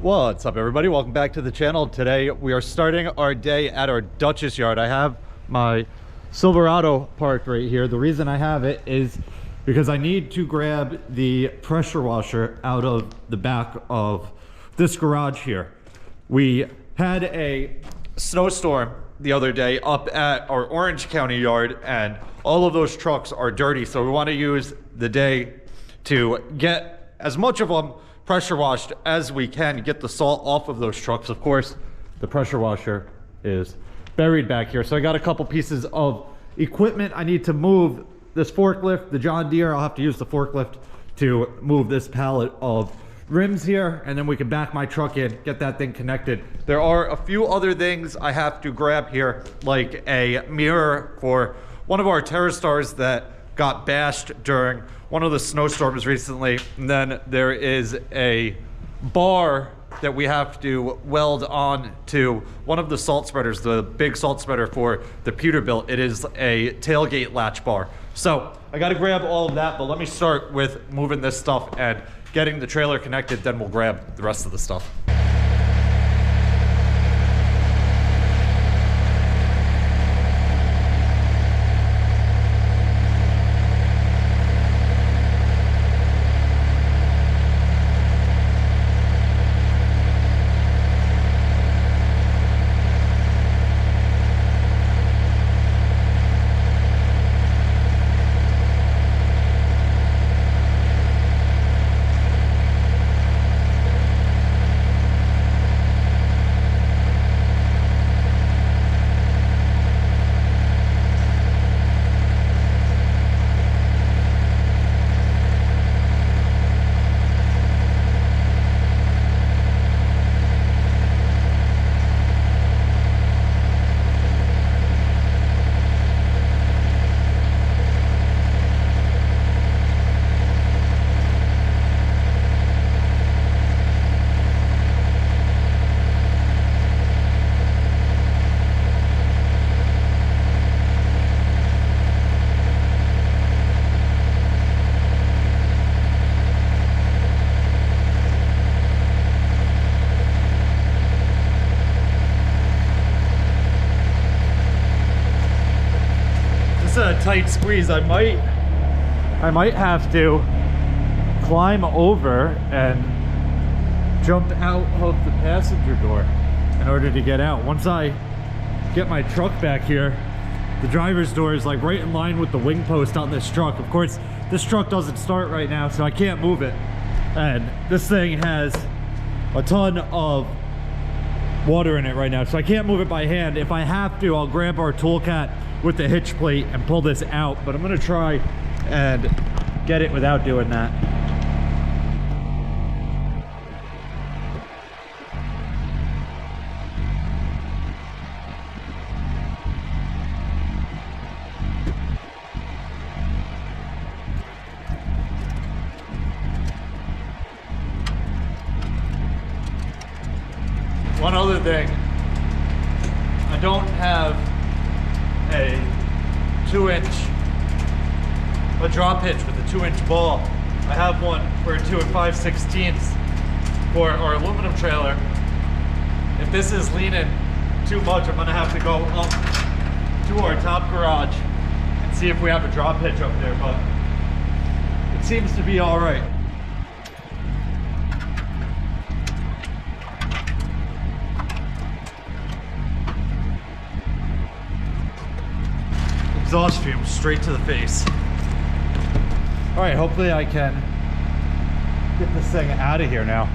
What's up, everybody? Welcome back to the channel. Today we are starting our day at our Dutchess yard. I have my Silverado parked right here. The reason I have it is because I need to grab the pressure washer out of the back of this garage here. We had a snowstorm the other day up at our Orange County yard, and all of those trucks are dirty, so we want to use the day to get as much of them pressure washed as we can, get the salt off of those trucks. Of course, the pressure washer is buried back here. So I got a couple pieces of equipment. I need to move this forklift, the John Deere. I'll have to use the forklift to move this pallet of rims here, and then we can back my truck in, get that thing connected. There are a few other things I have to grab here, like a mirror for one of our TerraStars that got bashed during one of the snowstorms recently. And then there is a bar that we have to weld on to one of the salt spreaders, the big salt spreader for the Peterbilt. It is a tailgate latch bar. So I got to grab all of that, but let me start with moving this stuff and getting the trailer connected, then we'll grab the rest of the stuff. A tight squeeze. I might have to climb over and jump out of the passenger door in order to get out. Once I get my truck back here, the driver's door is like right in line with the wing post on this truck. Of course, this truck doesn't start right now, so I can't move it, and this thing has a ton of water in it right now, so I can't move it by hand. If I have to, I'll grab our toolcat with the hitch plate and pull this out, but I'm gonna try and get it without doing that. One other thing, I don't have a 2-inch drop hitch with a 2-inch ball. I have one for a 2 5/16 for our aluminum trailer. If this is leaning too much, I'm gonna have to go up to our top garage and see if we have a drop hitch up there, but it seems to be all right. Exhaust fumes straight to the face. All right, hopefully I can get this thing out of here now.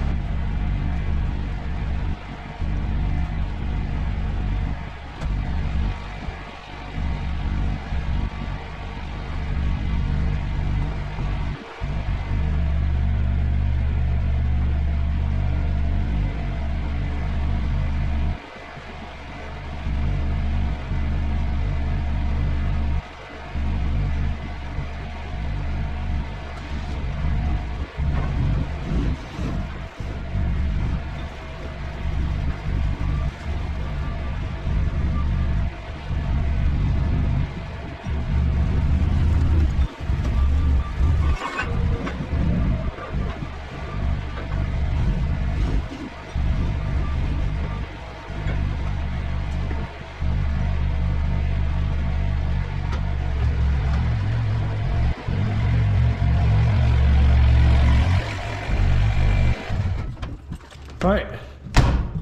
All right,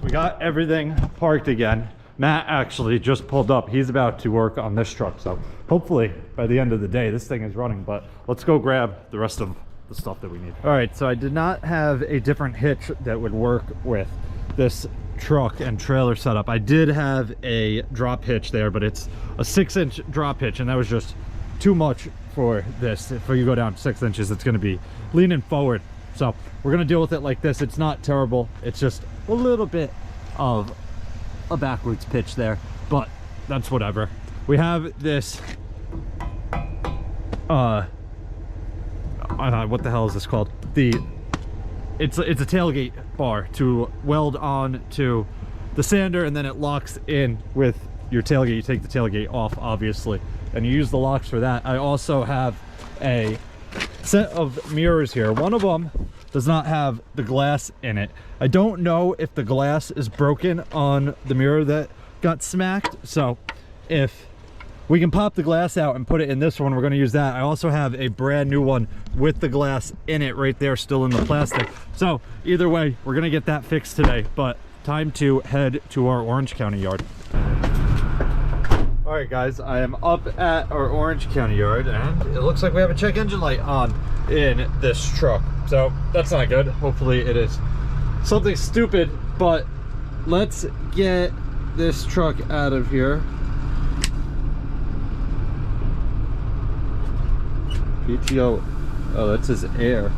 we got everything parked again. Matt actually just pulled up. He's about to work on this truck, so hopefully by the end of the day this thing is running, but let's go grab the rest of the stuff that we need. All right, so I did not have a different hitch that would work with this truck and trailer setup. I did have a drop hitch there, but it's a 6-inch drop hitch, and that was just too much for this. If you go down 6 inches, it's going to be leaning forward, so we're going to deal with it like this. It's not terrible, it's just a little bit of a backwards pitch there, but that's whatever. We have this what the hell is this called? It's a tailgate bar to weld on to the sander, and then it locks in with your tailgate. You take the tailgate off, obviously, and you use the locks for that. I also have a set of mirrors here. One of them does not have the glass in it. I don't know if the glass is broken on the mirror that got smacked, so if we can pop the glass out and put it in this one, we're going to use that. I also have a brand new one with the glass in it right there, still in the plastic. So either way, we're going to get that fixed today, but time to head to our Orange County yard. All right guys, I am up at our Orange County yard, and it looks like we have a check engine light on in this truck, so that's not good. Hopefully it is something stupid, but let's get this truck out of here. PTO, oh, that says air.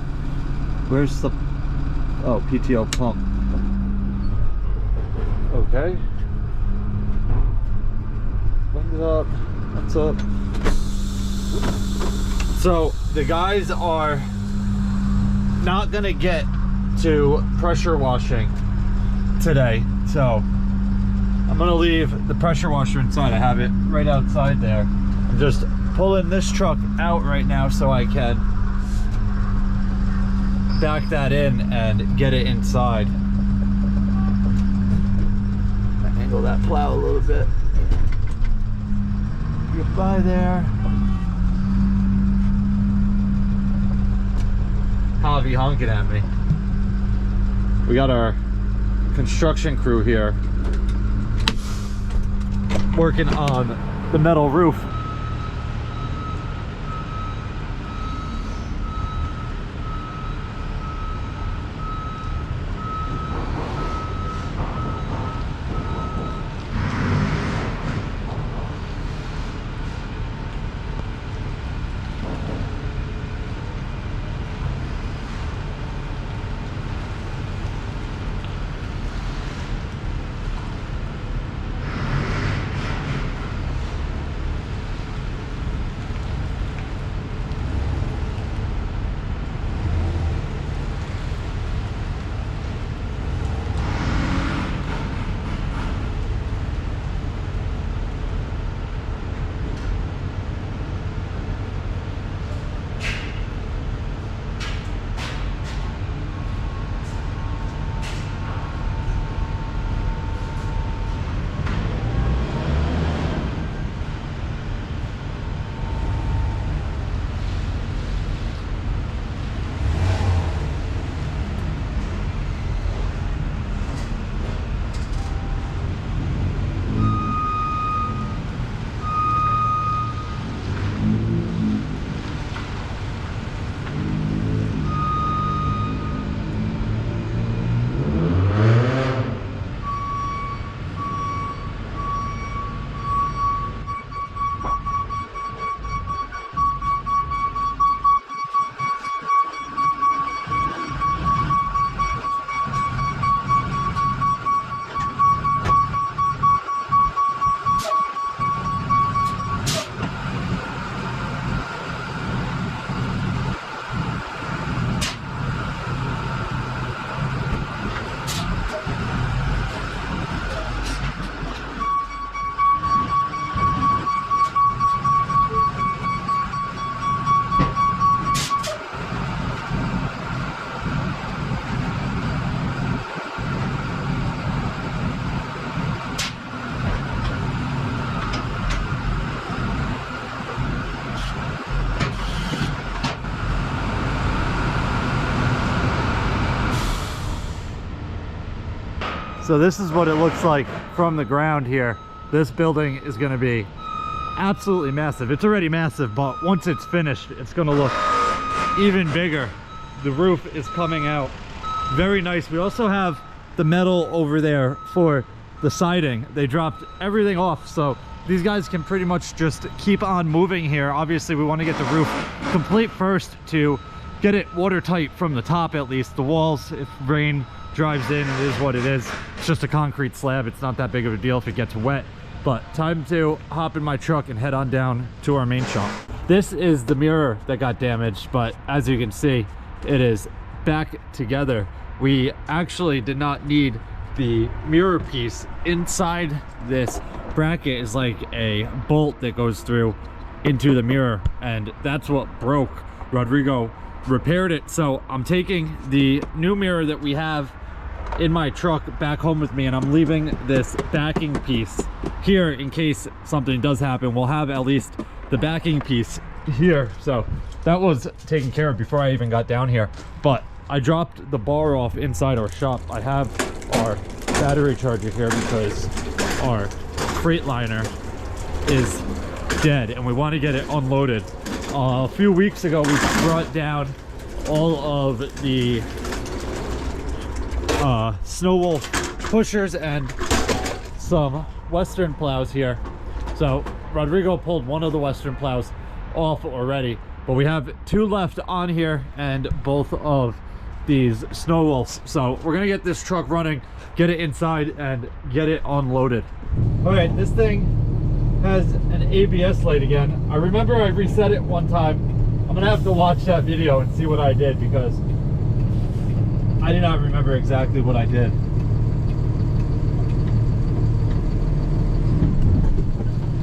Where's the, oh, PTO pump. Okay. Wind it up, what's up? So the guys are not gonna get to pressure washing today, so I'm gonna leave the pressure washer inside. I have it right outside there. I'm just pulling this truck out right now so I can back that in and get it inside. Angle that plow a little bit. Get by there. Javi honking at me. We got our construction crew here working on the metal roof. So this is what it looks like from the ground here. This building is going to be absolutely massive. It's already massive, but once it's finished, it's going to look even bigger. The roof is coming out very nice. We also have the metal over there for the siding. They dropped everything off, so these guys can pretty much just keep on moving here. Obviously, we want to get the roof complete first to get it watertight from the top at least. The walls, if rain drives in, it is what it is. It's just a concrete slab. It's not that big of a deal if it gets wet. But time to hop in my truck and head on down to our main shop. This is the mirror that got damaged, but as you can see, it is back together. We actually did not need the mirror piece. Inside this bracket is like a bolt that goes through into the mirror, and that's what broke. Rodrigo repaired it, so I'm taking the new mirror that we have in my truck back home with me, and I'm leaving this backing piece here in case something does happen. We'll have at least the backing piece here, so that was taken care of before I even got down here. But I dropped the bar off inside our shop. I have our battery charger here because our Freightliner is dead and we want to get it unloaded. A few weeks ago we brought down all of the Snow Wolf pushers and some Western plows here. So Rodrigo pulled one of the Western plows off already, but we have two left on here and both of these Snow Wolves. So we're gonna get this truck running, get it inside and get it unloaded. All right, this thing has an ABS light again. I remember I reset it one time. I'm gonna have to watch that video and see what I did because I do not remember exactly what I did.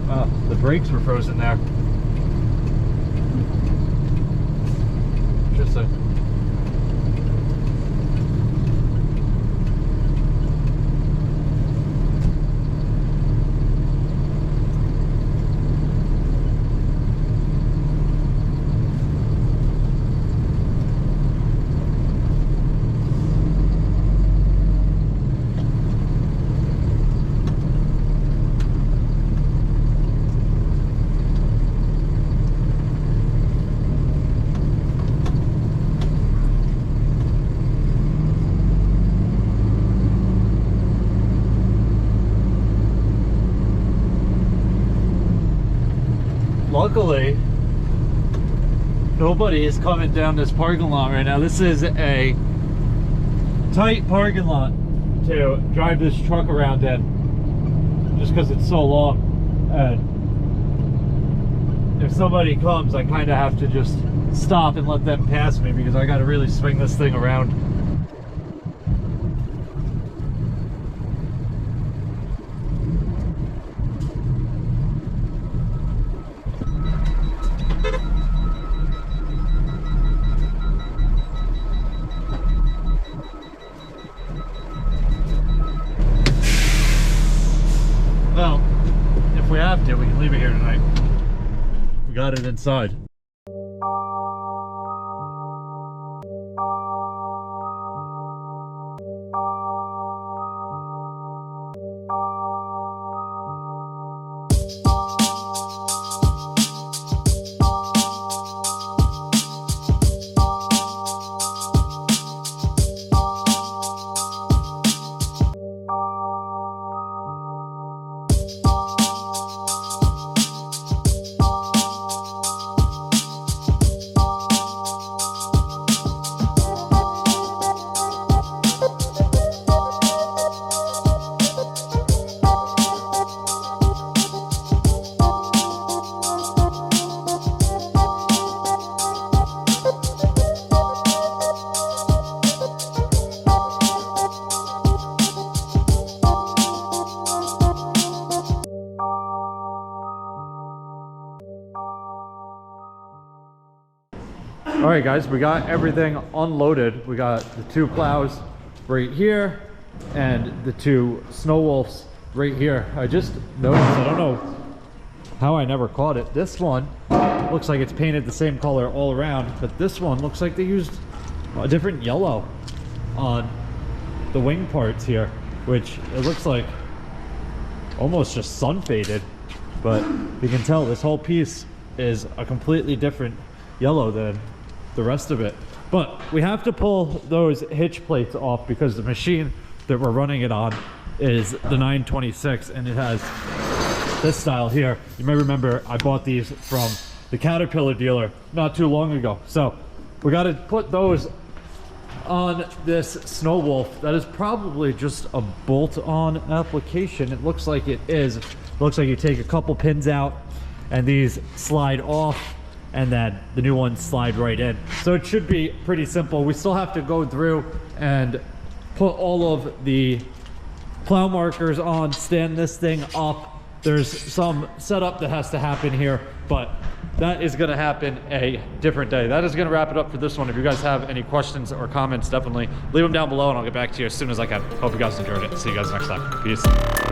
Oh, the brakes were frozen there. Interesting. Luckily, nobody is coming down this parking lot right now. This is a tight parking lot to drive this truck around in, just because it's so long. And if somebody comes, I kind of have to just stop and let them pass me because I got to really swing this thing around. Well, if we have to, we can leave it here tonight. We got it inside. All right, guys, we got everything unloaded. We got the two plows right here and the two Snow Wolves right here. I just noticed, I don't know how I never caught it. This one looks like it's painted the same color all around, but this one looks like they used a different yellow on the wing parts here. which it looks like almost just sun faded, but you can tell this whole piece is a completely different yellow than the rest of it. But we have to pull those hitch plates off because the machine that we're running it on is the 926, and it has this style here. You may remember I bought these from the Caterpillar dealer not too long ago. So we got to put those on this Snow Wolf. That is probably just a bolt-on application. It looks like it is. It looks like you take a couple pins out and these slide off, and then the new ones slide right in. So it should be pretty simple. We still have to go through and put all of the plow markers on, stand this thing up. There's some setup that has to happen here, but that is gonna happen a different day. That is gonna wrap it up for this one. If you guys have any questions or comments, definitely leave them down below and I'll get back to you as soon as I can. Hope you guys enjoyed it. See you guys next time. Peace.